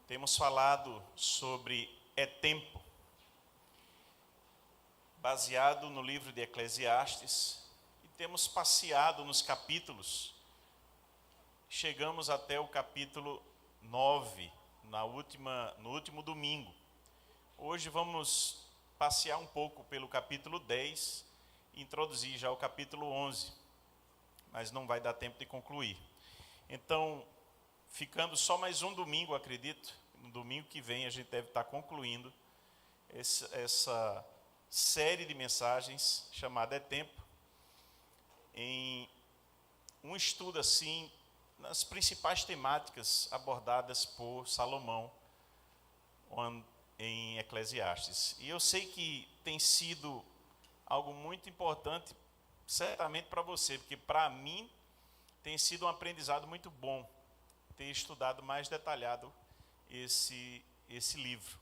Temos falado sobre é tempo, baseado no livro de Eclesiastes, e temos passeado nos capítulos. Chegamos até o capítulo 9, no último domingo. Hoje vamos passear um pouco pelo capítulo 10 e introduzir já o capítulo 11, mas não vai dar tempo de concluir. Então, ficando só mais um domingo, acredito, no domingo que vem a gente deve estar concluindo essa série de mensagens chamada É Tempo, em um estudo assim, nas principais temáticas abordadas por Salomão em Eclesiastes. E eu sei que tem sido algo muito importante, certamente para você, porque para mim tem sido um aprendizado muito bom ter estudado mais detalhado esse livro.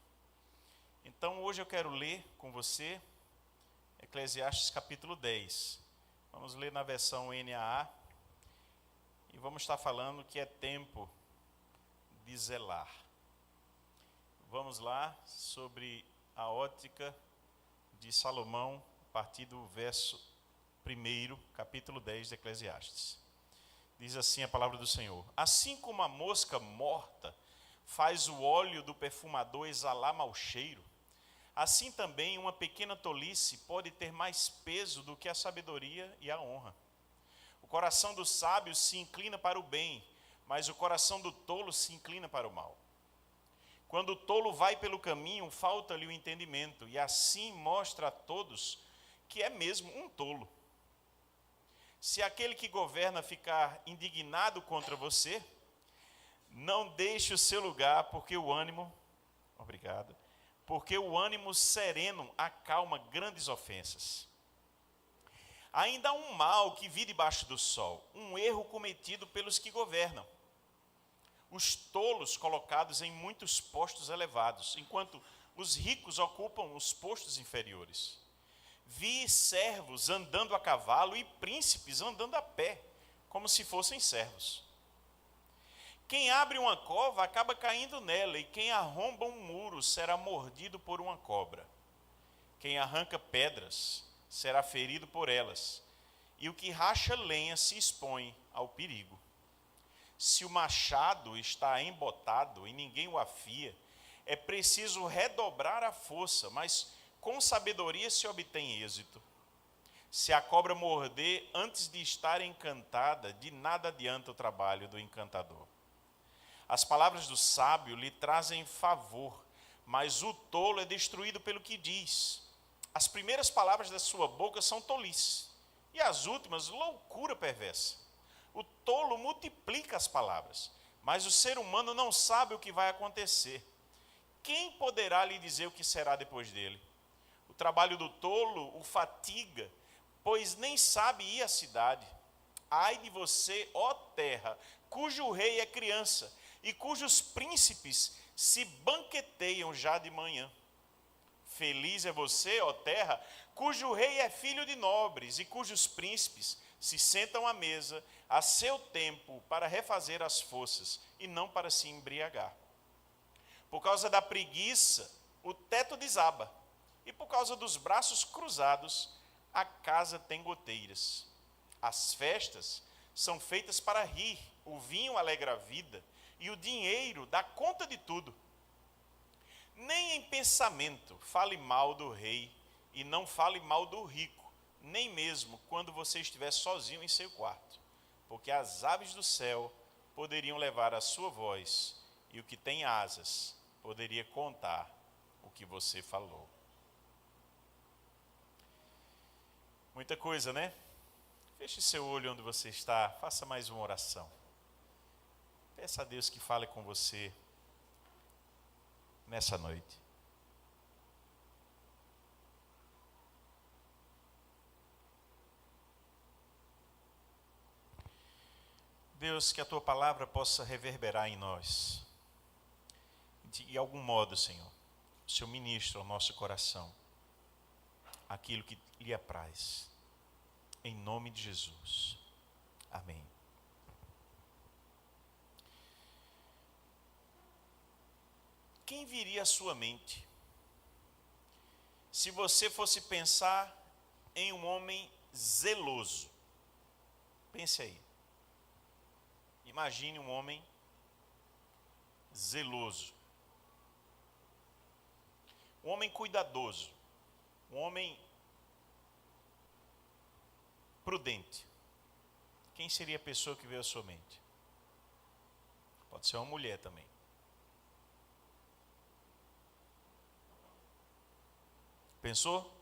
Então hoje eu quero ler com você Eclesiastes capítulo 10. Vamos ler na versão NAA e vamos estar falando que é tempo de zelar. Vamos lá sobre a ótica de Salomão, a partir do verso 1, capítulo 10 de Eclesiastes. Diz assim a palavra do Senhor: assim como a mosca morta faz o óleo do perfumador exalar mau cheiro, assim também uma pequena tolice pode ter mais peso do que a sabedoria e a honra. O coração do sábio se inclina para o bem, mas o coração do tolo se inclina para o mal. Quando o tolo vai pelo caminho, falta-lhe o entendimento, e assim mostra a todos que é mesmo um tolo. Se aquele que governa ficar indignado contra você, não deixe o seu lugar, porque o ânimo sereno acalma grandes ofensas. Ainda há um mal que vi debaixo do sol, um erro cometido pelos que governam. Os tolos colocados em muitos postos elevados, enquanto os ricos ocupam os postos inferiores. Vi servos andando a cavalo e príncipes andando a pé, como se fossem servos. Quem abre uma cova acaba caindo nela, e quem arromba um muro será mordido por uma cobra. Quem arranca pedras será ferido por elas, e o que racha lenha se expõe ao perigo. Se o machado está embotado e ninguém o afia, é preciso redobrar a força, mas com sabedoria se obtém êxito. Se a cobra morder antes de estar encantada, de nada adianta o trabalho do encantador. As palavras do sábio lhe trazem favor, mas o tolo é destruído pelo que diz. As primeiras palavras da sua boca são tolice, e as últimas, loucura perversa. O tolo multiplica as palavras, mas o ser humano não sabe o que vai acontecer. Quem poderá lhe dizer o que será depois dele? O trabalho do tolo o fatiga, pois nem sabe ir à cidade. Ai de você, ó terra, cujo rei é criança, e cujos príncipes se banqueteiam já de manhã. Feliz é você, ó terra, cujo rei é filho de nobres, e cujos príncipes se sentam à mesa a seu tempo para refazer as forças, e não para se embriagar. Por causa da preguiça, o teto desaba, e por causa dos braços cruzados, a casa tem goteiras. As festas são feitas para rir, o vinho alegra a vida, e o dinheiro dá conta de tudo. Nem em pensamento fale mal do rei, e não fale mal do rico, nem mesmo quando você estiver sozinho em seu quarto, porque as aves do céu poderiam levar a sua voz, e o que tem asas poderia contar o que você falou. Muita coisa, né? Feche seu olho onde você está, faça mais uma oração. Peça a Deus que fale com você nessa noite. Deus, que a Tua palavra possa reverberar em nós. De algum modo, Senhor, o Senhor ministra ao nosso coração aquilo que lhe apraz. Em nome de Jesus. Amém. quem viria à sua mente se você fosse pensar em um homem zeloso? Pense aí. Imagine um homem zeloso, um homem cuidadoso, um homem prudente. Quem seria a pessoa que veio à sua mente? Pode ser uma mulher também. Pensou?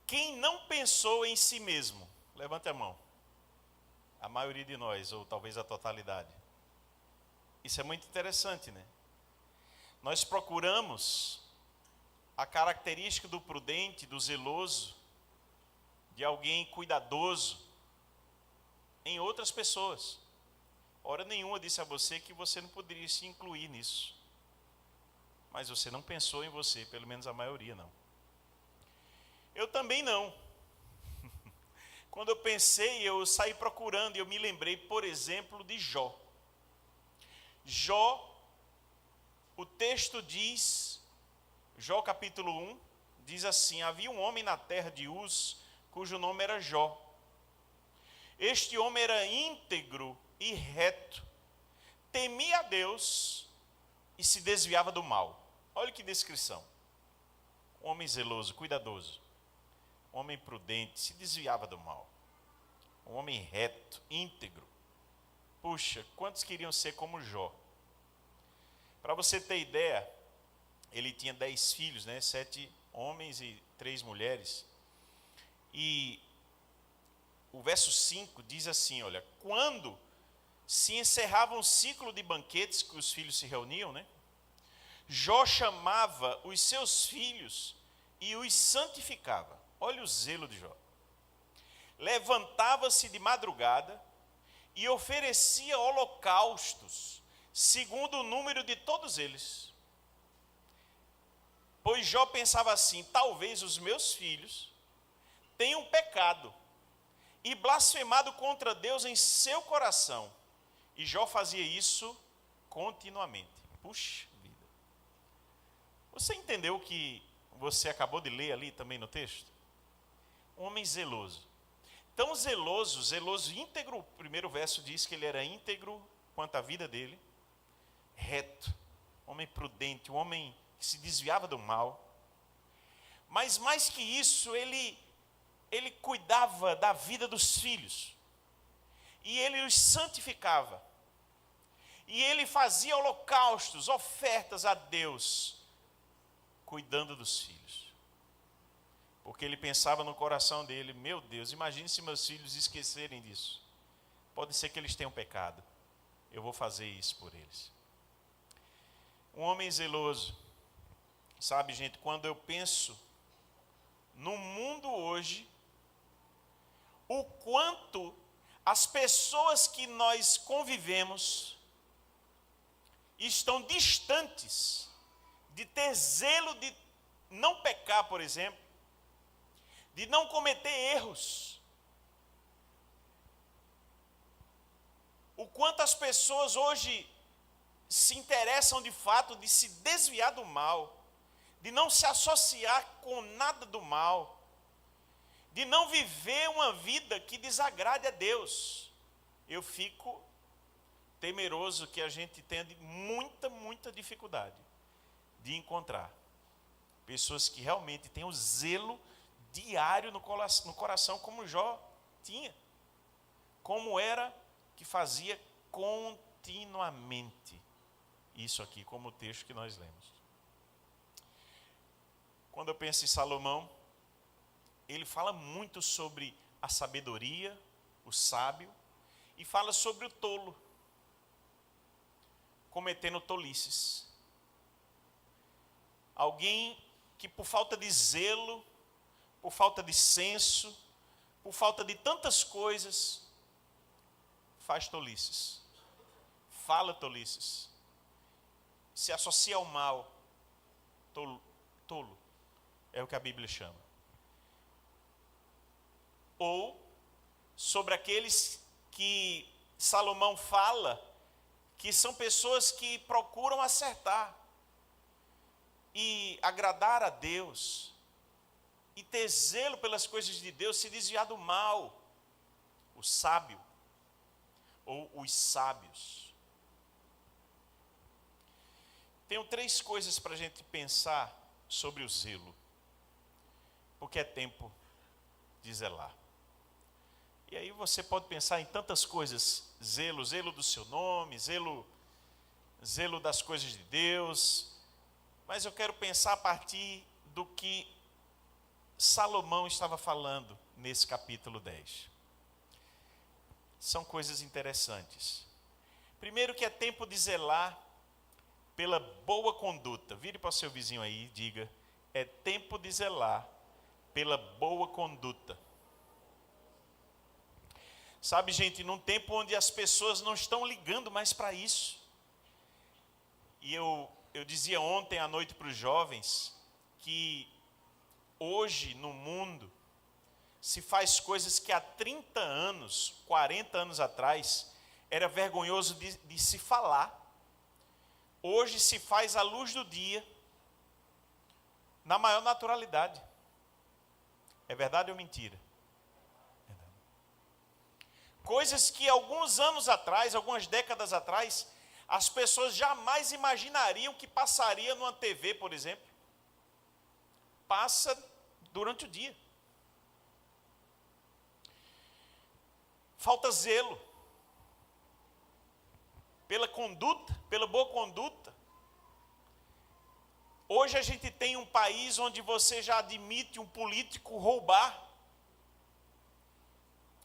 Quem não pensou em si mesmo? Levante a mão. A maioria de nós, ou talvez a totalidade. Isso é muito interessante, né? Nós procuramos a característica do prudente, do zeloso, de alguém cuidadoso, em outras pessoas. Hora nenhuma disse a você que você não poderia se incluir nisso. Mas você não pensou em você, pelo menos a maioria não. Eu também não. Quando eu pensei, eu saí procurando e eu me lembrei, por exemplo, de Jó. Jó, o texto diz, Jó capítulo 1, diz assim: havia um homem na terra de Uz, cujo nome era Jó. Este homem era íntegro e reto, temia a Deus e se desviava do mal. Olha que descrição. Um homem zeloso, cuidadoso. Um homem prudente, se desviava do mal. Um homem reto, íntegro. Puxa, quantos queriam ser como Jó? Para você ter ideia, ele tinha 10 filhos, né? 7 homens e 3 mulheres. E o verso 5 diz assim, olha: quando se encerrava um ciclo de banquetes que os filhos se reuniam, né? Jó chamava os seus filhos e os santificava. Olha o zelo de Jó. Levantava-se de madrugada e oferecia holocaustos, segundo o número de todos eles. Pois Jó pensava assim: talvez os meus filhos tenham pecado e blasfemado contra Deus em seu coração. E Jó fazia isso continuamente. Puxa vida. Você entendeu o que você acabou de ler ali também no texto? Um homem zeloso. Tão zeloso, zeloso íntegro. O primeiro verso diz que ele era íntegro quanto à vida dele. Reto. Um homem prudente, um homem que se desviava do mal. Mas mais que isso, ele cuidava da vida dos filhos. E ele os santificava. E ele fazia holocaustos, ofertas a Deus, cuidando dos filhos. Porque ele pensava no coração dele: meu Deus, imagine se meus filhos esquecerem disso. Pode ser que eles tenham pecado. Eu vou fazer isso por eles. Um homem zeloso. Sabe, gente, quando eu penso no mundo hoje, o quanto as pessoas que nós convivemos estão distantes de ter zelo de não pecar, por exemplo, de não cometer erros. O quanto as pessoas hoje se interessam de fato de se desviar do mal, de não se associar com nada do mal, de não viver uma vida que desagrade a Deus. Eu fico temeroso que a gente tenha muita dificuldade de encontrar pessoas que realmente têm o zelo diário no coração, como Jó tinha. Como era que fazia continuamente isso aqui, como o texto que nós lemos. Quando eu penso em Salomão, ele fala muito sobre a sabedoria, o sábio, e fala sobre o tolo, cometendo tolices. Alguém que por falta de zelo, por falta de senso, por falta de tantas coisas, faz tolices, fala tolices, se associa ao mal. Tolo é o que a Bíblia chama. Ou sobre aqueles que Salomão fala que são pessoas que procuram acertar e agradar a Deus e ter zelo pelas coisas de Deus, se desviar do mal. O sábio ou os sábios. Tenho 3 coisas para a gente pensar sobre o zelo, porque é tempo de zelar. E aí você pode pensar em tantas coisas: zelo do seu nome, zelo das coisas de Deus, mas eu quero pensar a partir do que Salomão estava falando nesse capítulo 10. São coisas interessantes. Primeiro, que é tempo de zelar pela boa conduta. Vire para o seu vizinho aí e diga: é tempo de zelar pela boa conduta. Sabe, gente, num tempo onde as pessoas não estão ligando mais para isso. E eu dizia ontem à noite para os jovens que hoje no mundo se faz coisas que há 30 anos, 40 anos atrás, era vergonhoso de se falar. Hoje se faz à luz do dia, na maior naturalidade. É verdade ou mentira? Verdade. Coisas que alguns anos atrás, algumas décadas atrás, as pessoas jamais imaginariam que passaria numa TV, por exemplo. Passa durante o dia. Falta zelo pela conduta, pela boa conduta. Hoje a gente tem um país onde você já admite um político roubar.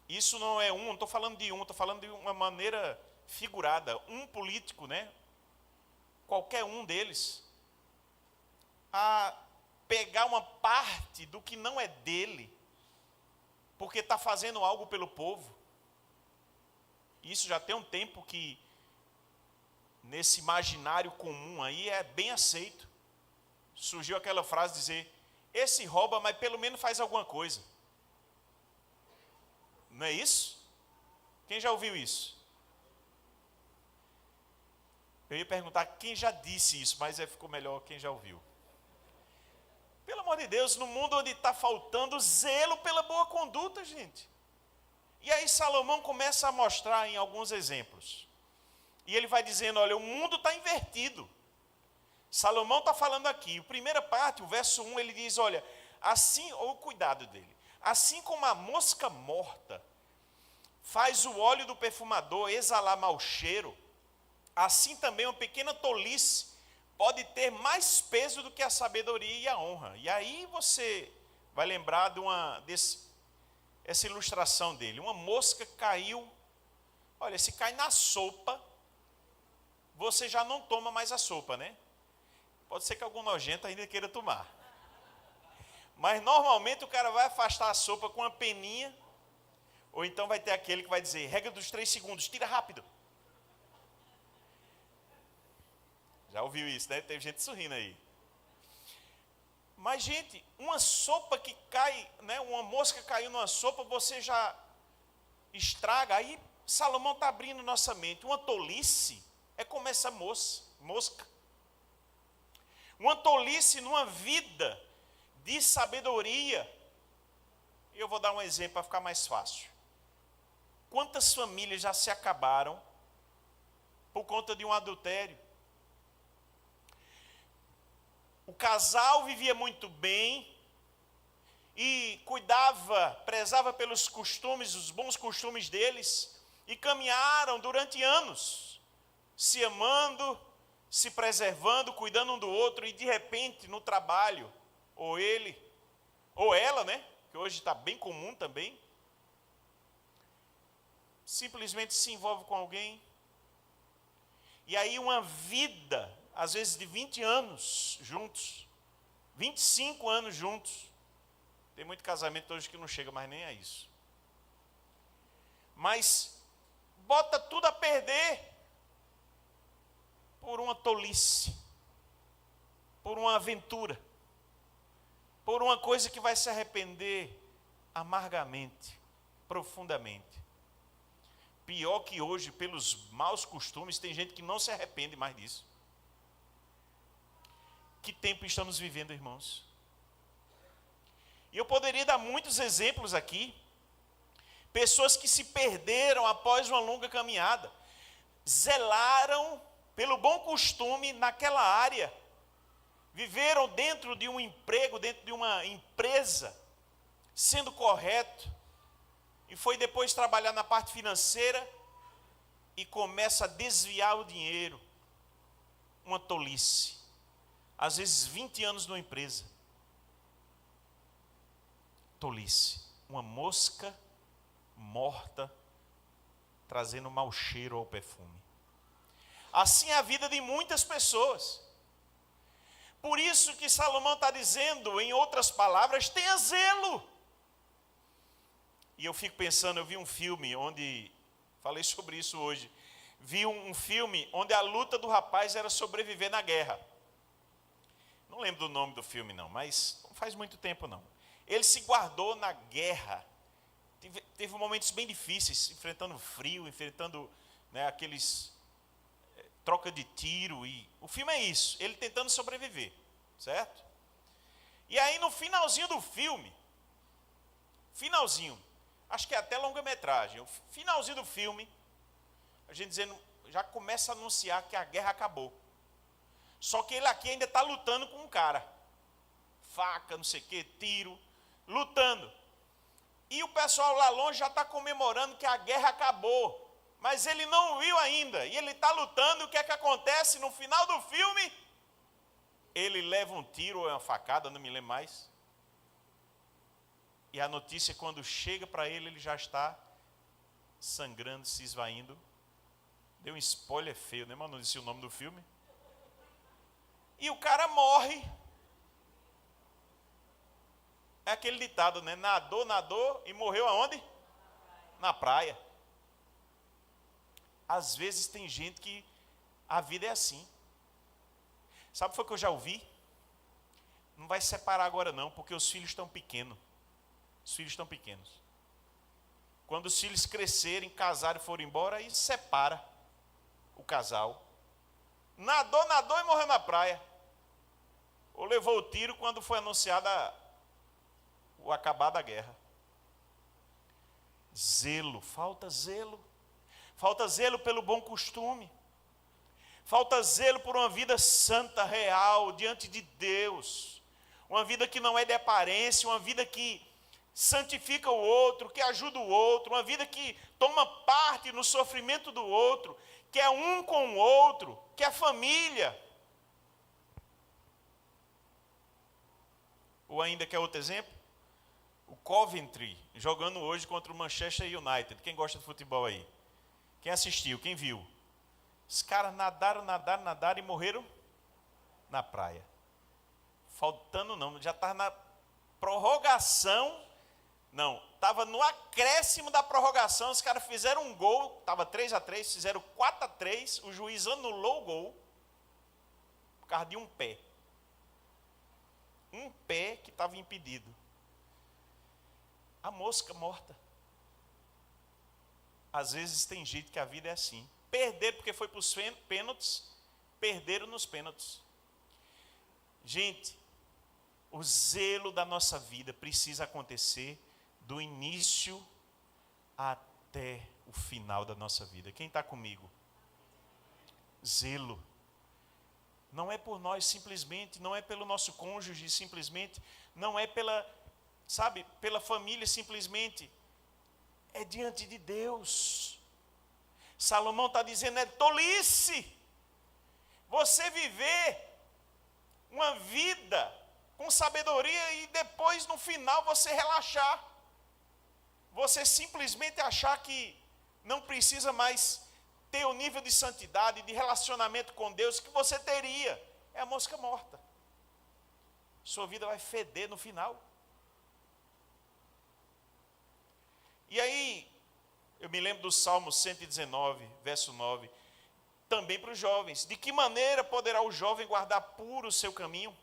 Isso não é não estou falando de estou falando de uma maneira figurada. Um político, né? Qualquer um deles, a pegar uma parte do que não é dele, porque está fazendo algo pelo povo. Isso já tem um tempo que, nesse imaginário comum aí, é bem aceito. Surgiu aquela frase de dizer: esse rouba, mas pelo menos faz alguma coisa. Não é isso? Quem já ouviu isso? Eu ia perguntar quem já disse isso, mas ficou melhor quem já ouviu. Pelo amor de Deus, no mundo onde está faltando zelo pela boa conduta, gente. E aí Salomão começa a mostrar em alguns exemplos. E ele vai dizendo: olha, o mundo está invertido. Salomão está falando aqui, a primeira parte, o verso 1, ele diz: olha, assim, ou o cuidado dele, assim como a mosca morta faz o óleo do perfumador exalar mau cheiro, assim também uma pequena tolice pode ter mais peso do que a sabedoria e a honra. E aí você vai lembrar essa ilustração dele. Uma mosca caiu, olha, se cai na sopa, você já não toma mais a sopa, né? Pode ser que algum nojento ainda queira tomar. Mas normalmente o cara vai afastar a sopa com uma peninha, ou então vai ter aquele que vai dizer: regra dos 3 segundos, tira rápido. Já ouviu isso, né? Tem gente sorrindo aí. Mas, gente, uma sopa que cai, né? Uma mosca caiu numa sopa, você já estraga. Aí Salomão está abrindo nossa mente. Uma tolice é como essa mosca. Uma tolice numa vida de sabedoria. Eu vou dar um exemplo para ficar mais fácil. Quantas famílias já se acabaram por conta de um adultério? O casal vivia muito bem e cuidava, prezava pelos costumes, os bons costumes deles, e caminharam durante anos, se amando, se preservando, cuidando um do outro, e de repente no trabalho, ou ele, ou ela, né, que hoje está bem comum também, simplesmente se envolve com alguém, e aí uma vida, às vezes de 20 anos juntos, 25 anos juntos. Tem muito casamento hoje que não chega mais nem a isso. Mas bota tudo a perder por uma tolice, por uma aventura, por uma coisa que vai se arrepender amargamente, profundamente. Pior que hoje, pelos maus costumes, tem gente que não se arrepende mais disso. Que tempo estamos vivendo, irmãos? E eu poderia dar muitos exemplos aqui. Pessoas que se perderam após uma longa caminhada. Zelaram pelo bom costume naquela área. Viveram dentro de um emprego, dentro de uma empresa, sendo correto. E foi depois trabalhar na parte financeira e começa a desviar o dinheiro. Uma tolice. Às vezes 20 anos numa empresa. Tolice. Uma mosca morta trazendo mau cheiro ao perfume. Assim é a vida de muitas pessoas. Por isso que Salomão está dizendo, em outras palavras, tenha zelo. E eu fico pensando, eu vi um filme onde, falei sobre isso hoje, vi um filme onde a luta do rapaz era sobreviver na guerra. Não lembro do nome do filme não, mas não faz muito tempo não. Ele se guardou na guerra, teve momentos bem difíceis, enfrentando frio, enfrentando aqueles troca de tiro, e o filme é isso, ele tentando sobreviver, certo? E aí no finalzinho do filme, acho que é até longa-metragem, o finalzinho do filme, a gente dizendo, já começa a anunciar que a guerra acabou. Só que ele aqui ainda está lutando com um cara. Faca, não sei o que, tiro, lutando. E o pessoal lá longe já está comemorando que a guerra acabou. Mas ele não viu ainda. E ele está lutando, e o que é que acontece? No final do filme, ele leva um tiro ou uma facada, não me lembro mais. E a notícia, quando chega para ele, ele já está sangrando, se esvaindo. Deu um spoiler feio, né? Mas não disse o nome do filme. E o cara morre. É aquele ditado, né? Nadou e morreu aonde? Na praia. Às vezes tem gente que a vida é assim. Sabe o que foi que eu já ouvi? Não vai separar agora não, porque os filhos estão pequenos. Os filhos estão pequenos. Quando os filhos crescerem, casarem e forem embora, aí separa o casal. Nadou e morreu na praia. Ou levou o tiro quando foi anunciada o acabar da guerra. Zelo, falta zelo. Falta zelo pelo bom costume. Falta zelo por uma vida santa, real, diante de Deus. Uma vida que não é de aparência, uma vida que santifica o outro, que ajuda o outro, uma vida que toma parte no sofrimento do outro, que é um com o outro, que é família. Ou ainda quer outro exemplo? O Coventry, jogando hoje contra o Manchester United. Quem gosta de futebol aí? Quem assistiu? Quem viu? Os caras nadaram e morreram na praia. Faltando não, já estava na prorrogação. Não, estava no acréscimo da prorrogação, os caras fizeram um gol, estava 3-3, fizeram 4-3, o juiz anulou o gol, por causa de um pé. Um pé que estava impedido. A mosca morta. Às vezes tem gente que a vida é assim. Perderam porque foi para os pênaltis, perderam nos pênaltis. Gente, o zelo da nossa vida precisa acontecer do início até o final da nossa vida. Quem está comigo? Zelo. Não é por nós simplesmente, não é pelo nosso cônjuge simplesmente, não é pela família simplesmente, é diante de Deus. Salomão está dizendo, é tolice você viver uma vida com sabedoria e depois no final você relaxar. Você simplesmente achar que não precisa mais ter o nível de santidade, de relacionamento com Deus que você teria. É a mosca morta. Sua vida vai feder no final. E aí, eu me lembro do Salmo 119, verso 9, também para os jovens. De que maneira poderá o jovem guardar puro o seu caminho?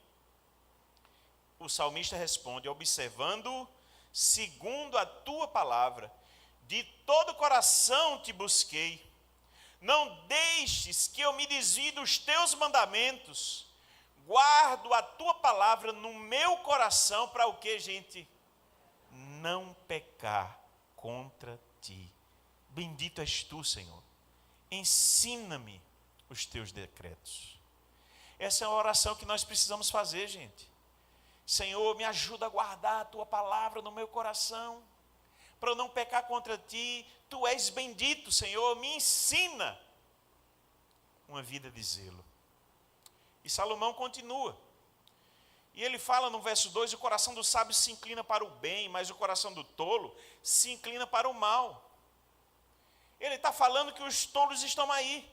O salmista responde, observando segundo a tua palavra, De todo o coração te busquei. Não deixes que eu me desvie dos teus mandamentos. Guardo a tua palavra no meu coração para o que, gente? Não pecar contra ti. Bendito és tu, Senhor. Ensina-me os teus decretos. Essa é a oração que nós precisamos fazer, gente. Senhor, me ajuda a guardar a tua palavra no meu coração, para eu não pecar contra ti. Tu és bendito, Senhor, me ensina uma vida de zelo. E Salomão continua. E ele fala no verso 2, o coração do sábio se inclina para o bem, mas o coração do tolo se inclina para o mal. Ele está falando que os tolos estão aí.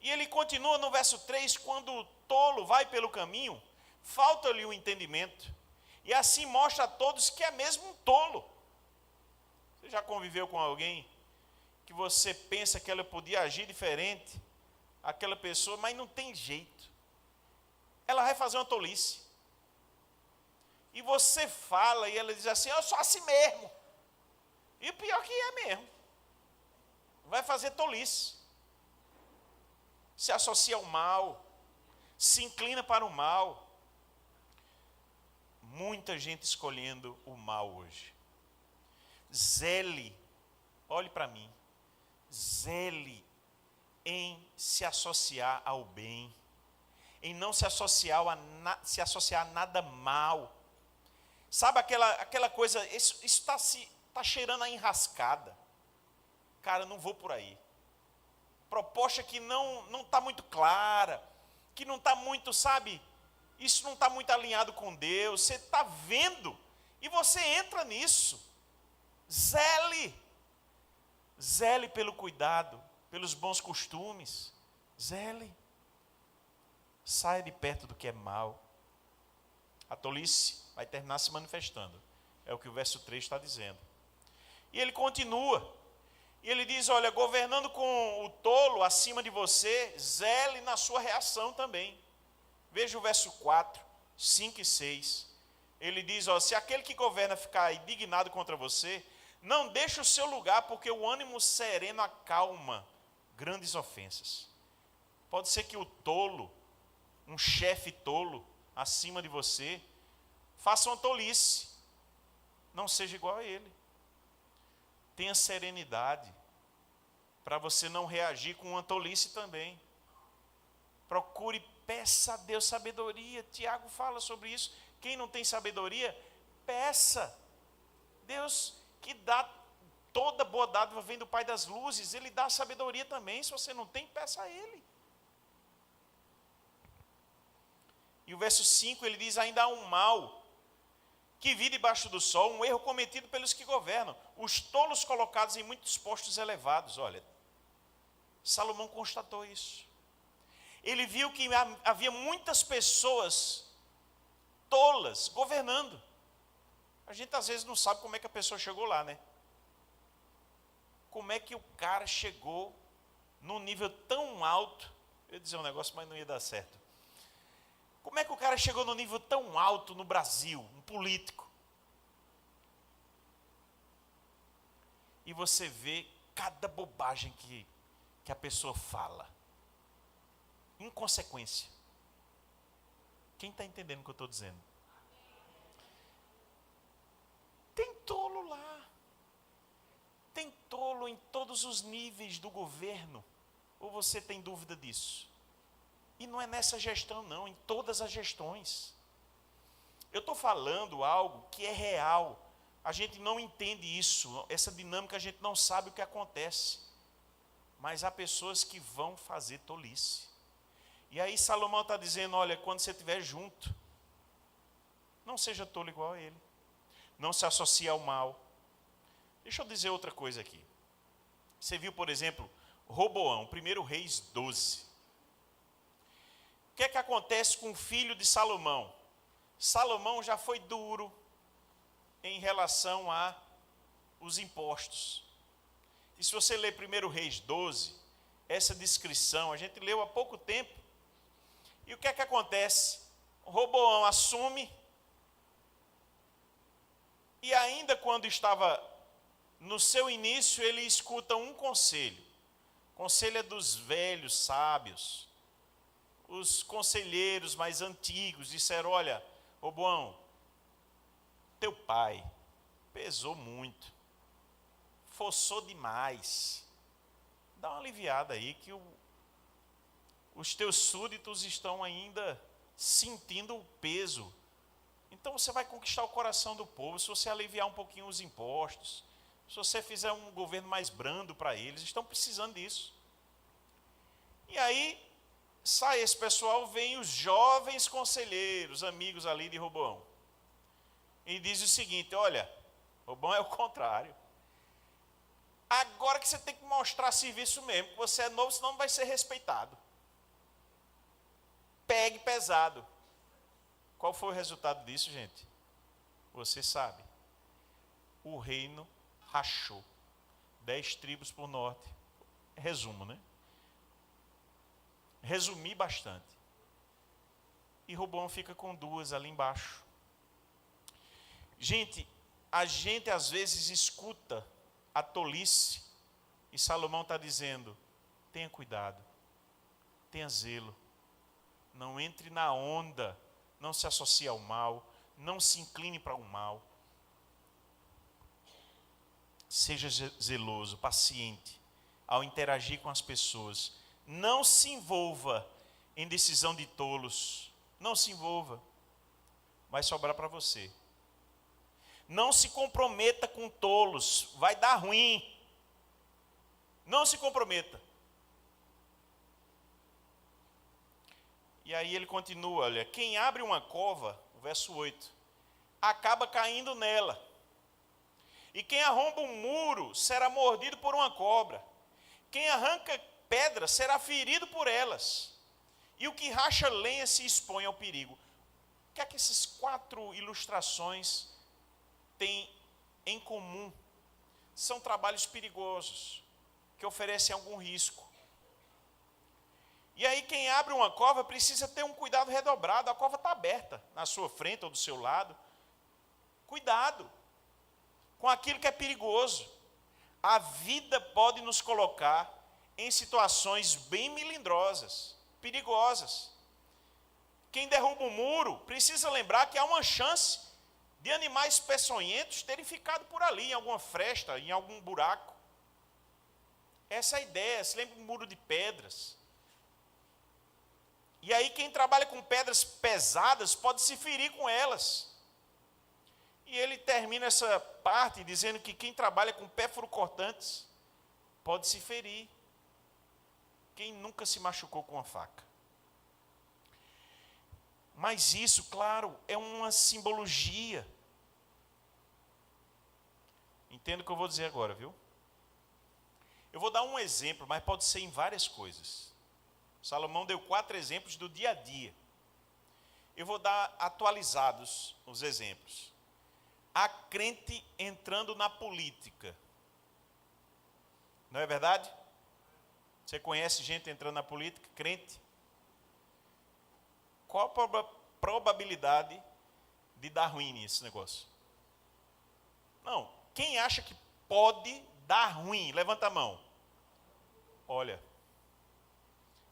E ele continua no verso 3, quando o tolo vai pelo caminho, falta-lhe o entendimento. E assim mostra a todos que é mesmo um tolo. Você já conviveu com alguém que você pensa que ela podia agir diferente, aquela pessoa, mas não tem jeito. Ela vai fazer uma tolice. E você fala e ela diz assim, eu sou assim mesmo. E o pior que é mesmo. Vai fazer tolice. Se associa ao mal. Se inclina para o mal. Muita gente escolhendo o mal hoje. Zele, olhe para mim, zele em se associar ao bem, em não se associar a nada mal. Sabe aquela coisa, isso está cheirando a enrascada. Cara, não vou por aí. Proposta que não está muito clara, que não está muito, sabe, isso não está muito alinhado com Deus, você está vendo, e você entra nisso. Zele pelo cuidado, pelos bons costumes, zele. Saia de perto do que é mal. A tolice vai terminar se manifestando, é o que o verso 3 está dizendo. E ele continua, e ele diz, olha, governando com o tolo acima de você, zele na sua reação também. Veja o verso 4, 5 e 6. Ele diz, ó, se aquele que governa ficar indignado contra você, não deixe o seu lugar, porque o ânimo sereno acalma grandes ofensas. Pode ser que o tolo, um chefe tolo, acima de você, faça uma tolice. Não seja igual a ele. Tenha serenidade, para você não reagir com uma tolice também. Procure, peça a Deus sabedoria. Tiago fala sobre isso. Quem não tem sabedoria, peça. Deus que dá toda boa dádiva, vem do Pai das luzes, Ele dá sabedoria também. Se você não tem, peça a Ele. E o verso 5, ele diz, ainda há um mal que vive debaixo do sol, um erro cometido pelos que governam, os tolos colocados em muitos postos elevados. Olha, Salomão constatou isso. Ele viu que havia muitas pessoas tolas governando. A gente às vezes não sabe como é que a pessoa chegou lá, né? Como é que o cara chegou num nível tão alto? Eu ia dizer um negócio, mas não ia dar certo. Como é que o cara chegou num nível tão alto no Brasil, um político? E você vê cada bobagem que a pessoa fala. Inconsequência. Quem está entendendo o que eu estou dizendo? Tem tolo lá. Tem tolo em todos os níveis do governo. Ou você tem dúvida disso? E não é nessa gestão não, em todas as gestões. Eu estou falando algo que é real. A gente não entende isso, essa dinâmica a gente não sabe o que acontece. Mas há pessoas que vão fazer tolice. E aí Salomão está dizendo, olha, quando você estiver junto, não seja tolo igual a ele. Não se associe ao mal. Deixa eu dizer outra coisa aqui. Você viu, por exemplo, Roboão, 1 Reis 12. O que é que acontece com o filho de Salomão? Salomão já foi duro em relação a os impostos. E se você ler 1 Reis 12, essa descrição, a gente leu há pouco tempo. E o que é que acontece? Roboão assume, e ainda quando estava no seu início ele escuta um conselho. O conselho é dos velhos sábios. Os conselheiros mais antigos disseram: olha, Roboão, teu pai pesou muito, forçou demais. Dá uma aliviada aí que os teus súditos estão ainda sentindo o peso. Então você vai conquistar o coração do povo se você aliviar um pouquinho os impostos, se você fizer um governo mais brando para eles. Estão precisando disso. E aí sai esse pessoal, vem os jovens conselheiros, amigos ali de Roboão, e diz o seguinte: olha, Roboão é o contrário. Agora que você tem que mostrar serviço mesmo, que você é novo, senão não vai ser respeitado. Pegue pesado. Qual foi o resultado disso, gente? Você sabe. O reino rachou. 10 tribos por norte. Resumo, né? Resumi bastante. E Roboão fica com 2 ali embaixo. Gente, a gente às vezes escuta a tolice, e Salomão está dizendo: tenha cuidado, tenha zelo, não entre na onda, não se associe ao mal, não se incline para o mal. Seja zeloso, paciente, ao interagir com as pessoas. Não se envolva em decisão de tolos, não se envolva, vai sobrar para você. Não se comprometa com tolos, vai dar ruim. Não se comprometa. E aí ele continua, olha: quem abre uma cova, o verso 8, acaba caindo nela. E quem arromba um muro será mordido por uma cobra. Quem arranca pedras será ferido por elas. E o que racha lenha se expõe ao perigo. O que é que essas 4 ilustrações têm em comum? São trabalhos perigosos, que oferecem algum risco. E aí quem abre uma cova precisa ter um cuidado redobrado. A cova está aberta na sua frente ou do seu lado. Cuidado com aquilo que é perigoso. A vida pode nos colocar em situações bem melindrosas, perigosas. Quem derruba um muro precisa lembrar que há uma chance de animais peçonhentos terem ficado por ali, em alguma fresta, em algum buraco. Essa é a ideia. Se lembra do muro de pedras. E aí quem trabalha com pedras pesadas pode se ferir com elas. E ele termina essa parte dizendo que quem trabalha com pérfuro-cortantes pode se ferir. Quem nunca se machucou com uma faca? Mas isso, claro, é uma simbologia. Entenda o que eu vou dizer agora, viu? Eu vou dar um exemplo, mas pode ser em várias coisas. Salomão deu 4 exemplos do dia a dia. Eu vou dar atualizados os exemplos. A crente entrando na política. Não é verdade? Você conhece gente entrando na política, crente? Qual a probabilidade de dar ruim nesse negócio? Não. Quem acha que pode dar ruim? Levanta a mão. Olha,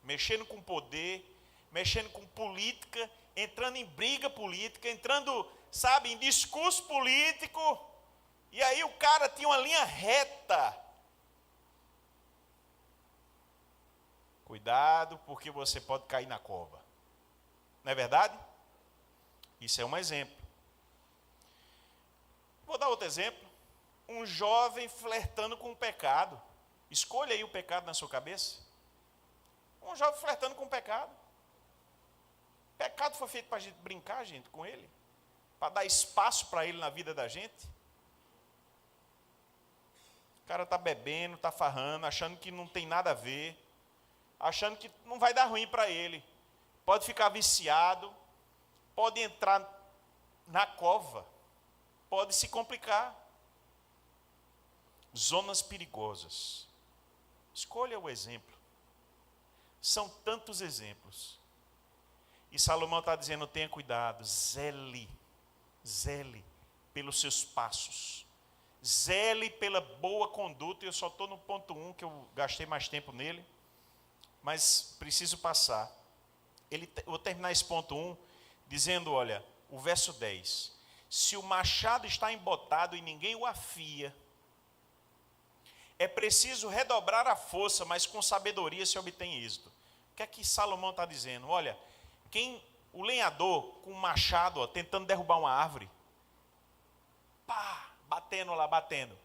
mexendo com poder, mexendo com política, entrando em briga política, entrando, sabe, em discurso político, e aí o cara tinha uma linha reta. Cuidado, porque você pode cair na cova. Não é verdade? Isso é um exemplo. Vou dar outro exemplo. Um jovem flertando com o pecado. Escolha aí o pecado na sua cabeça. Um jovem flertando com o pecado. Pecado foi feito para a gente brincar, gente, com ele. Para dar espaço para ele na vida da gente. O cara está bebendo, está farrando, achando que não tem nada a ver. Achando que não vai dar ruim para ele. Pode ficar viciado. Pode entrar na cova. Pode se complicar. Zonas perigosas. Escolha o exemplo. São tantos exemplos. E Salomão está dizendo: tenha cuidado, zele pelos seus passos. Zele pela boa conduta. Eu só estou no ponto 1, que eu gastei mais tempo nele, mas preciso passar. Vou terminar esse ponto 1 dizendo, olha, o verso 10. Se o machado está embotado e ninguém o afia, é preciso redobrar a força, mas com sabedoria se obtém êxito. O que é que Salomão está dizendo? Olha, o lenhador com um machado, tentando derrubar uma árvore, pá, batendo lá, batendo.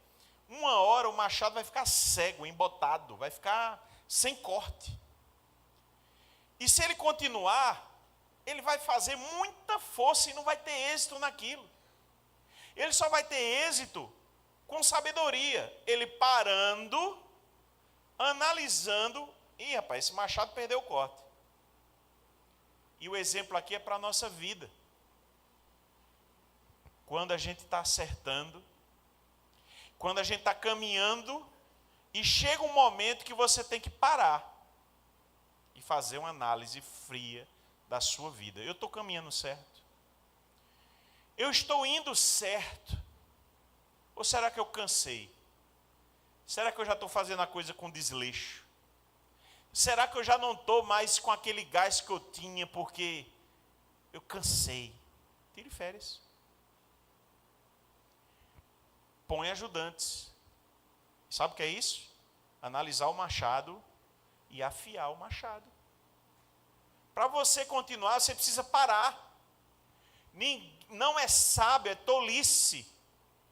Uma hora o machado vai ficar cego, embotado, vai ficar sem corte. E se ele continuar, ele vai fazer muita força e não vai ter êxito naquilo. Ele só vai ter êxito com sabedoria. Ele parando, analisando. Ih, rapaz, esse machado perdeu o corte. E o exemplo aqui é para a nossa vida. Quando a gente está acertando, quando a gente está caminhando, e chega um momento que você tem que parar e fazer uma análise fria da sua vida. Eu estou caminhando certo? Eu estou indo certo? Ou será que eu cansei? Será que eu já estou fazendo a coisa com desleixo? Será que eu já não estou mais com aquele gás que eu tinha porque eu cansei? Tire férias. Põe ajudantes. Sabe o que é isso? Analisar o machado e afiar o machado. Para você continuar, você precisa parar. Não é sábio, é tolice.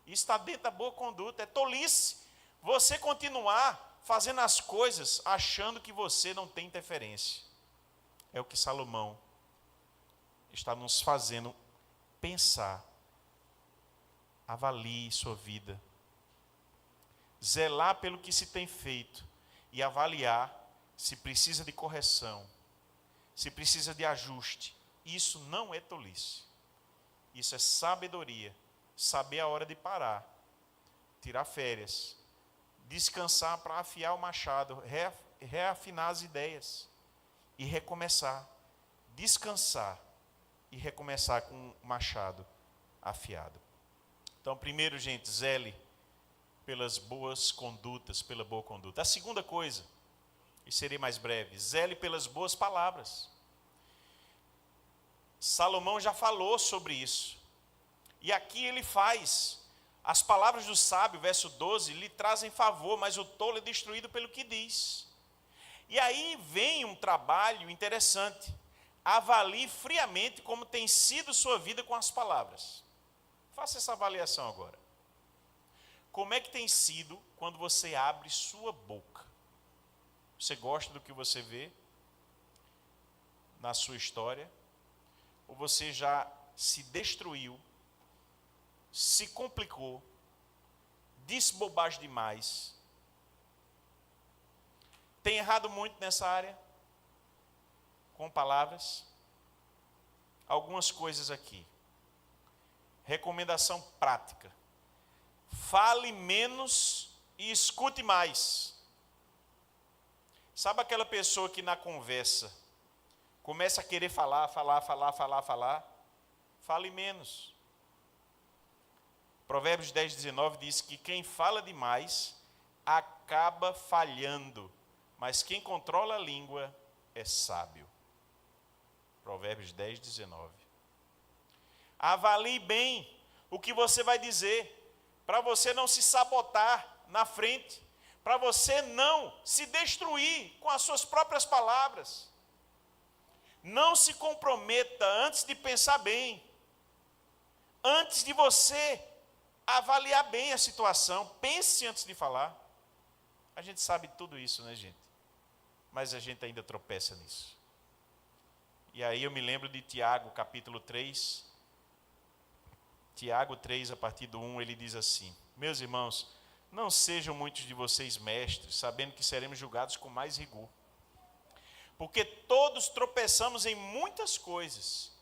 Isso está dentro da boa conduta, é tolice. Você continuar fazendo as coisas achando que você não tem interferência. É o que Salomão está nos fazendo pensar. Avalie sua vida. Zelar pelo que se tem feito e avaliar se precisa de correção, se precisa de ajuste. Isso não é tolice. Isso é sabedoria. Saber a hora de parar, tirar férias, descansar para afiar o machado, reafinar as ideias e recomeçar. Descansar e recomeçar com o machado afiado. Então, primeiro, gente, zele pelas boas condutas, pela boa conduta. A segunda coisa, e serei mais breve, zele pelas boas palavras. Salomão já falou sobre isso. E aqui ele faz, as palavras do sábio, verso 12, lhe trazem favor, mas o tolo é destruído pelo que diz. E aí vem um trabalho interessante. Avalie friamente como tem sido sua vida com as palavras. Faça essa avaliação agora. Como é que tem sido quando você abre sua boca? Você gosta do que você vê na sua história? Ou você já se destruiu, se complicou, disse bobagem demais? Tem errado muito nessa área? Com palavras? Algumas coisas aqui. Recomendação prática. Fale menos e escute mais. Sabe aquela pessoa que na conversa começa a querer falar? Fale menos. Provérbios 10, 19 diz que quem fala demais acaba falhando, mas quem controla a língua é sábio. Provérbios 10, 19. Avalie bem o que você vai dizer, para você não se sabotar na frente, para você não se destruir com as suas próprias palavras. Não se comprometa antes de pensar bem, antes de você avaliar bem a situação. Pense antes de falar. A gente sabe tudo isso, né, gente? Mas a gente ainda tropeça nisso. E aí eu me lembro de Tiago, capítulo 3. Tiago 3, a partir do 1, ele diz assim: meus irmãos, não sejam muitos de vocês mestres, sabendo que seremos julgados com mais rigor. Porque todos tropeçamos em muitas coisas.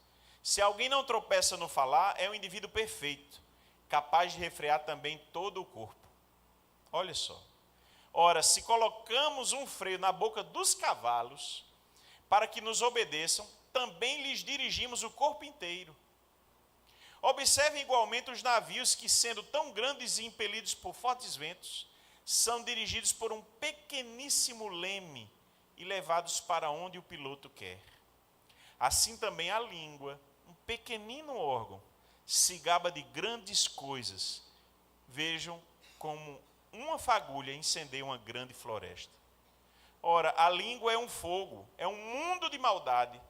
Se alguém não tropeça no falar, é um indivíduo perfeito, capaz de refrear também todo o corpo. Olha só. Ora, se colocamos um freio na boca dos cavalos, para que nos obedeçam, também lhes dirigimos o corpo inteiro. Observem igualmente os navios que, sendo tão grandes e impelidos por fortes ventos, são dirigidos por um pequeníssimo leme e levados para onde o piloto quer. Assim também a língua, um pequenino órgão, se gaba de grandes coisas. Vejam como uma fagulha incendeia uma grande floresta. Ora, a língua é um fogo, é um mundo de maldade.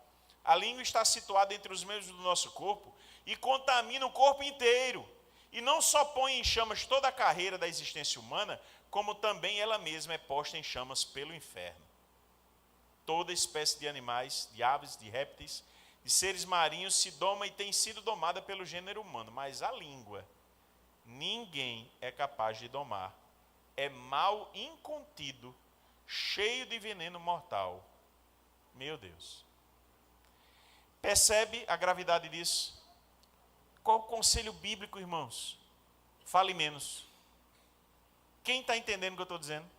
A língua está situada entre os membros do nosso corpo e contamina o corpo inteiro. E não só põe em chamas toda a carreira da existência humana, como também ela mesma é posta em chamas pelo inferno. Toda espécie de animais, de aves, de répteis, de seres marinhos se doma e tem sido domada pelo gênero humano. Mas a língua, ninguém é capaz de domar. É mal incontido, cheio de veneno mortal. Meu Deus. Percebe a gravidade disso? Qual o conselho bíblico, irmãos? Fale menos. Quem está entendendo o que eu estou dizendo?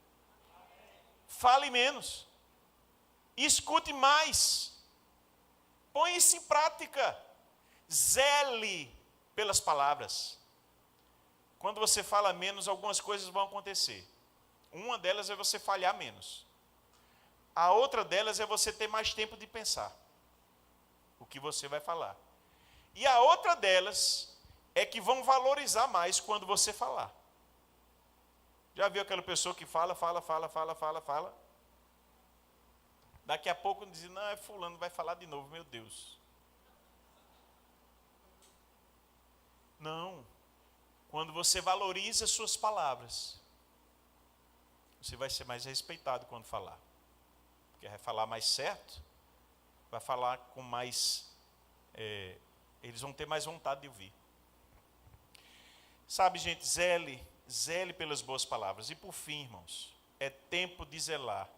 Fale menos. Escute mais. Põe isso em prática. Zele pelas palavras. Quando você fala menos, algumas coisas vão acontecer. Uma delas é você falhar menos. A outra delas é você ter mais tempo de pensar o que você vai falar. E a outra delas é que vão valorizar mais quando você falar. Já viu aquela pessoa que fala? Daqui a pouco diz, não, é fulano, vai falar de novo, meu Deus. Não. Quando você valoriza suas palavras, você vai ser mais respeitado quando falar. Porque vai falar mais certo, vai falar com mais... eles vão ter mais vontade de ouvir. Sabe, gente, zele pelas boas palavras. E por fim, irmãos, é tempo de zelar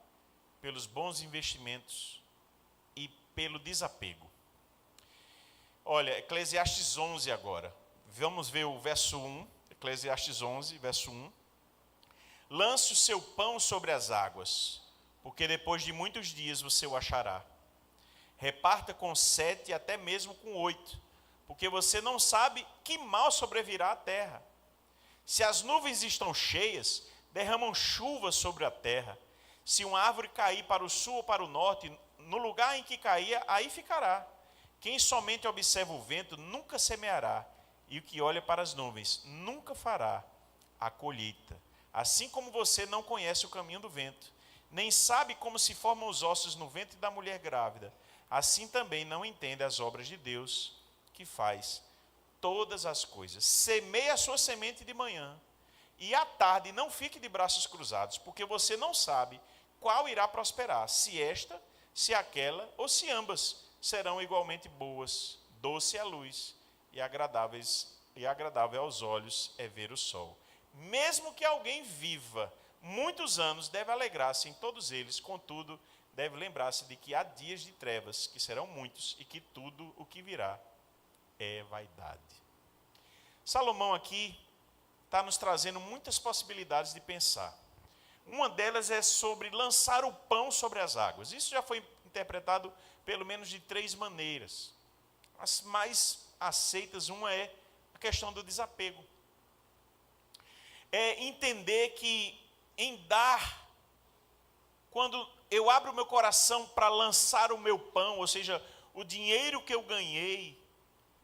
pelos bons investimentos e pelo desapego. Olha, Eclesiastes 11 agora. Vamos ver o verso 1, Eclesiastes 11, verso 1. Lance o seu pão sobre as águas, porque depois de muitos dias você o achará. Reparta com 7 e até mesmo com 8, porque você não sabe que mal sobrevirá à terra. Se as nuvens estão cheias, derramam chuva sobre a terra. Se uma árvore cair para o sul ou para o norte, no lugar em que caía, aí ficará. Quem somente observa o vento nunca semeará, e o que olha para as nuvens nunca fará a colheita. Assim como você não conhece o caminho do vento, nem sabe como se formam os ossos no ventre da mulher grávida, assim também não entende as obras de Deus, que faz todas as coisas. Semeie a sua semente de manhã, e à tarde não fique de braços cruzados, porque você não sabe qual irá prosperar, se esta, se aquela, ou se ambas serão igualmente boas. Doce é a luz, e agradável aos olhos é ver o sol. Mesmo que alguém viva muitos anos, deve alegrar-se em todos eles, contudo, deve lembrar-se de que há dias de trevas, que serão muitos, e que tudo o que virá é vaidade. Salomão aqui está nos trazendo muitas possibilidades de pensar. Uma delas é sobre lançar o pão sobre as águas. Isso já foi interpretado pelo menos de 3 maneiras. As mais aceitas, uma é a questão do desapego. É entender que em dar, quando eu abro o meu coração para lançar o meu pão, ou seja, o dinheiro que eu ganhei,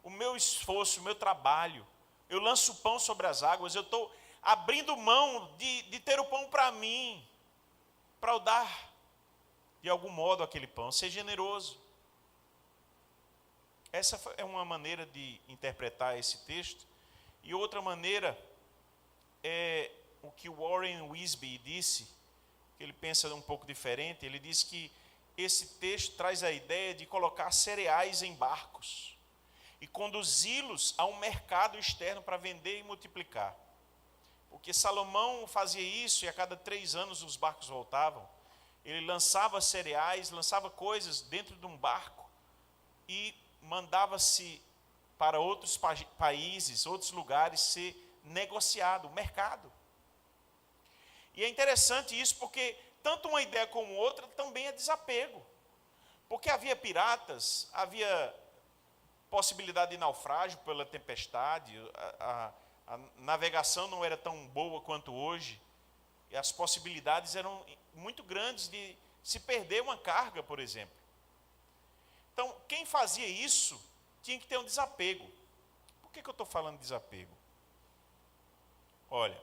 o meu esforço, o meu trabalho, eu lanço o pão sobre as águas, eu estou abrindo mão de ter o pão para mim, para eu dar de algum modo aquele pão, ser generoso. Essa é uma maneira de interpretar esse texto. E outra maneira é o que Warren Wiersbe disse, que ele pensa um pouco diferente. Ele diz que esse texto traz a ideia de colocar cereais em barcos e conduzi-los a um mercado externo para vender e multiplicar. Porque Salomão fazia isso e a cada 3 anos os barcos voltavam. Ele lançava cereais, lançava coisas dentro de um barco e mandava-se para outros países, outros lugares ser negociado, mercado. E é interessante isso porque tanto uma ideia como outra também é desapego. Porque havia piratas, havia possibilidade de naufrágio pela tempestade, a navegação não era tão boa quanto hoje, e as possibilidades eram muito grandes de se perder uma carga, por exemplo. Então, quem fazia isso tinha que ter um desapego. Por que eu estou falando de desapego? Olha,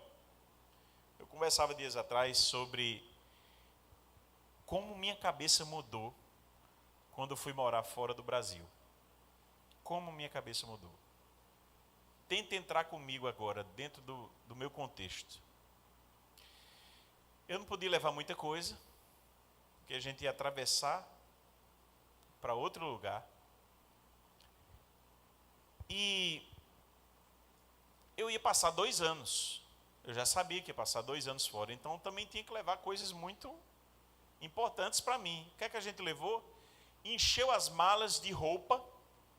eu conversava dias atrás sobre como minha cabeça mudou quando eu fui morar fora do Brasil. Como minha cabeça mudou. Tenta entrar comigo agora, dentro do meu contexto. Eu não podia levar muita coisa, porque a gente ia atravessar para outro lugar. E eu ia passar 2 anos. Eu já sabia que ia passar 2 anos fora, então eu também tinha que levar coisas muito importantes para mim. O que é que a gente levou? Encheu as malas de roupa,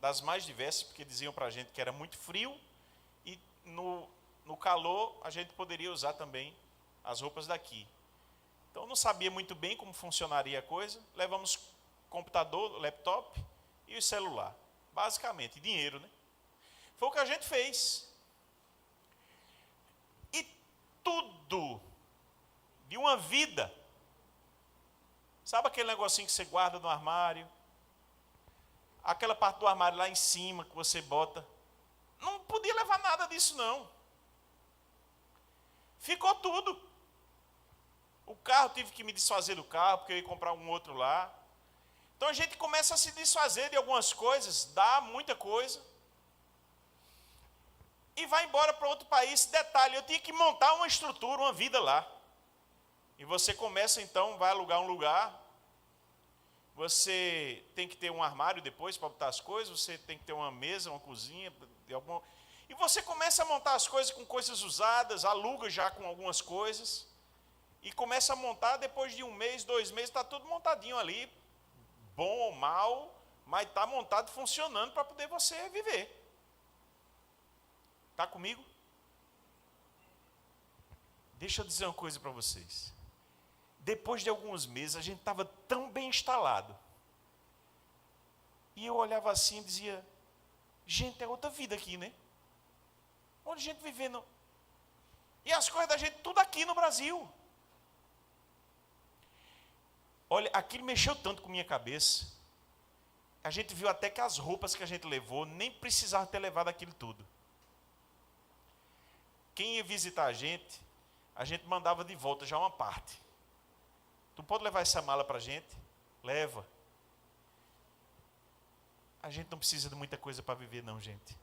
das mais diversas, porque diziam para a gente que era muito frio, e no calor a gente poderia usar também as roupas daqui. Então eu não sabia muito bem como funcionaria a coisa, levamos computador, laptop e o celular, basicamente, dinheiro, né? Foi o que a gente fez. E tudo de uma vida. Sabe aquele negocinho que você guarda no armário? Aquela parte do armário lá em cima que você bota. Não podia levar nada disso, não. Ficou tudo. O carro, tive que me desfazer do carro, porque eu ia comprar um outro lá. Então a gente começa a se desfazer de algumas coisas, dá muita coisa. E vai embora para outro país. Detalhe, eu tinha que montar uma estrutura, uma vida lá. E você começa então, vai alugar um lugar. Você tem que ter um armário depois para botar as coisas. Você tem que ter uma mesa, uma cozinha. E você começa a montar as coisas com coisas usadas, aluga já com algumas coisas. E começa a montar, depois de 1 mês, 2 meses, está tudo montadinho ali. Bom ou mal, mas está montado, funcionando para poder você viver. Está comigo? Deixa eu dizer uma coisa para vocês. Depois de alguns meses, a gente estava tão bem instalado. E eu olhava assim e dizia, gente, é outra vida aqui, né? Onde a gente vivendo. E as coisas da gente, tudo aqui no Brasil. Olha, aquilo mexeu tanto com minha cabeça. A gente viu até que as roupas que a gente levou, nem precisava ter levado aquilo tudo. Quem ia visitar a gente mandava de volta já uma parte. Tu pode levar essa mala para a gente? Leva. A gente não precisa de muita coisa para viver, não, gente.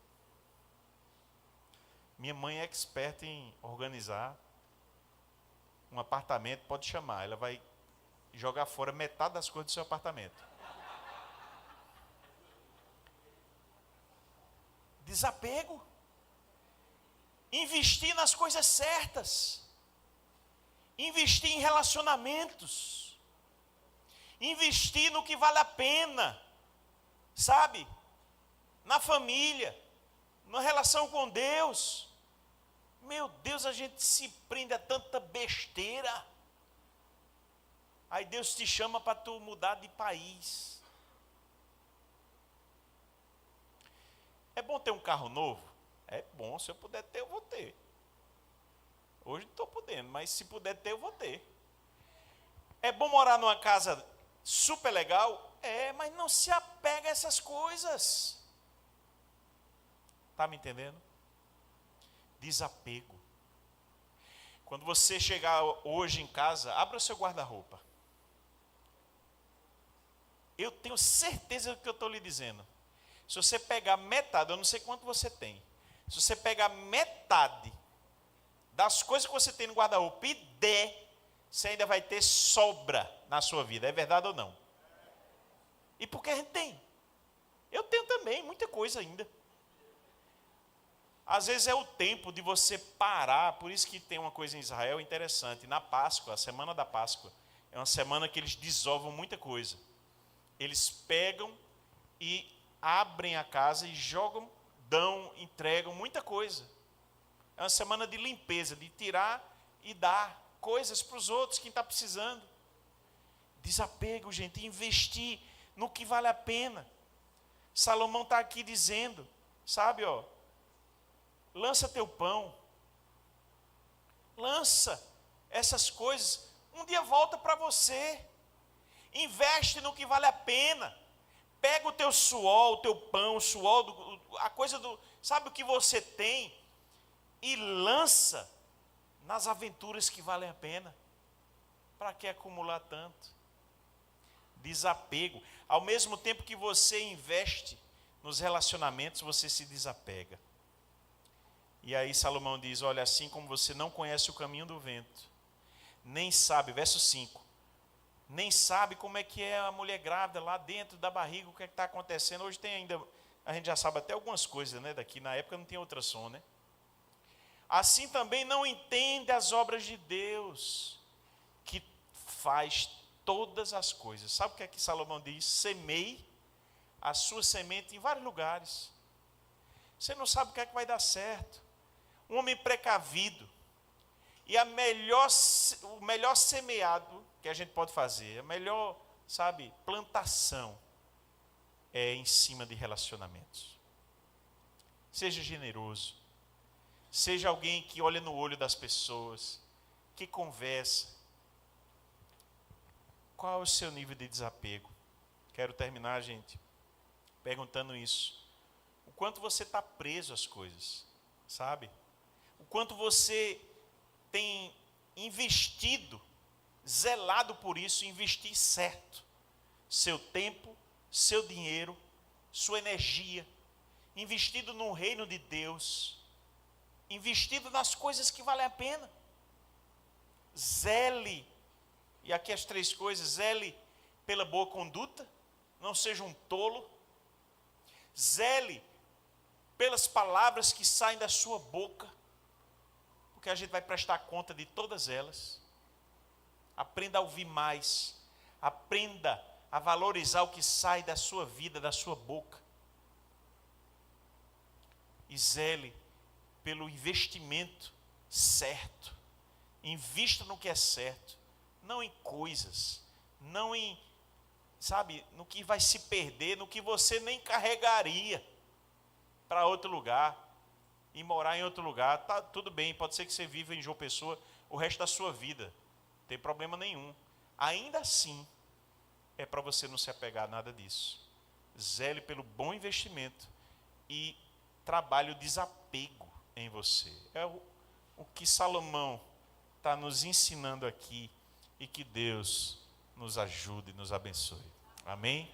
Minha mãe é expert em organizar um apartamento, pode chamar. Ela vai jogar fora metade das coisas do seu apartamento. Desapego. Investir nas coisas certas. Investir em relacionamentos. Investir no que vale a pena. Sabe? Na família. Na relação com Deus. Meu Deus, a gente se prende a tanta besteira. Aí Deus te chama para tu mudar de país. É bom ter um carro novo? É bom, se eu puder ter, eu vou ter. Hoje não estou podendo, mas se puder ter, eu vou ter. É bom morar numa casa super legal? É, mas não se apega a essas coisas. Está me entendendo? Desapego. Quando você chegar hoje em casa, abra o seu guarda-roupa. Eu tenho certeza do que eu estou lhe dizendo. Se você pegar metade, eu não sei quanto você tem. Se você pegar metade das coisas que você tem no guarda-roupa e der, você ainda vai ter sobra na sua vida. É verdade ou não? E porque a gente tem. Eu tenho também, muita coisa ainda. Às vezes é o tempo de você parar, por isso que tem uma coisa em Israel interessante. Na Páscoa, a semana da Páscoa, é uma semana que eles desovam muita coisa. Eles pegam e abrem a casa e jogam, dão, entregam muita coisa. É uma semana de limpeza, de tirar e dar coisas para os outros, quem está precisando. Desapego, gente, investir no que vale a pena. Salomão está aqui dizendo, sabe, lança teu pão, lança essas coisas, um dia volta para você, investe no que vale a pena, pega o teu suor, o teu pão, o suor, a coisa sabe o que você tem, e lança nas aventuras que valem a pena. Para que acumular tanto? Desapego. Ao mesmo tempo que você investe nos relacionamentos, você se desapega. E aí Salomão diz, olha, assim como você não conhece o caminho do vento, nem sabe, verso 5, nem sabe como é que é a mulher grávida lá dentro da barriga, o que é que está acontecendo. Hoje tem ainda, a gente já sabe até algumas coisas, né, daqui, na época não tinha ultrassom, né? Assim também não entende as obras de Deus, que faz todas as coisas. Sabe o que é que Salomão diz? Semeie a sua semente em vários lugares. Você não sabe o que é que vai dar certo. Um homem precavido. E o melhor semeado que a gente pode fazer, a melhor, plantação, é em cima de relacionamentos. Seja generoso. Seja alguém que olha no olho das pessoas, que conversa. Qual é o seu nível de desapego? Quero terminar, gente, perguntando isso. O quanto você está preso às coisas, sabe? O quanto você tem investido, zelado por isso, investir certo. Seu tempo, seu dinheiro, sua energia, investido no reino de Deus, investido nas coisas que valem a pena. Zele, e aqui as 3 coisas, zele pela boa conduta, não seja um tolo. Zele pelas palavras que saem da sua boca, porque a gente vai prestar conta de todas elas. Aprenda a ouvir mais, aprenda a valorizar o que sai da sua vida, da sua boca. E zele pelo investimento certo. Invista no que é certo, não em coisas, não em, no que vai se perder, no que você nem carregaria para outro lugar, e morar em outro lugar. Tá, tudo bem, pode ser que você viva em João Pessoa o resto da sua vida, não tem problema nenhum. Ainda assim, é para você não se apegar a nada disso. Zele pelo bom investimento e trabalhe o desapego em você. É o que Salomão está nos ensinando aqui, e que Deus nos ajude e nos abençoe. Amém?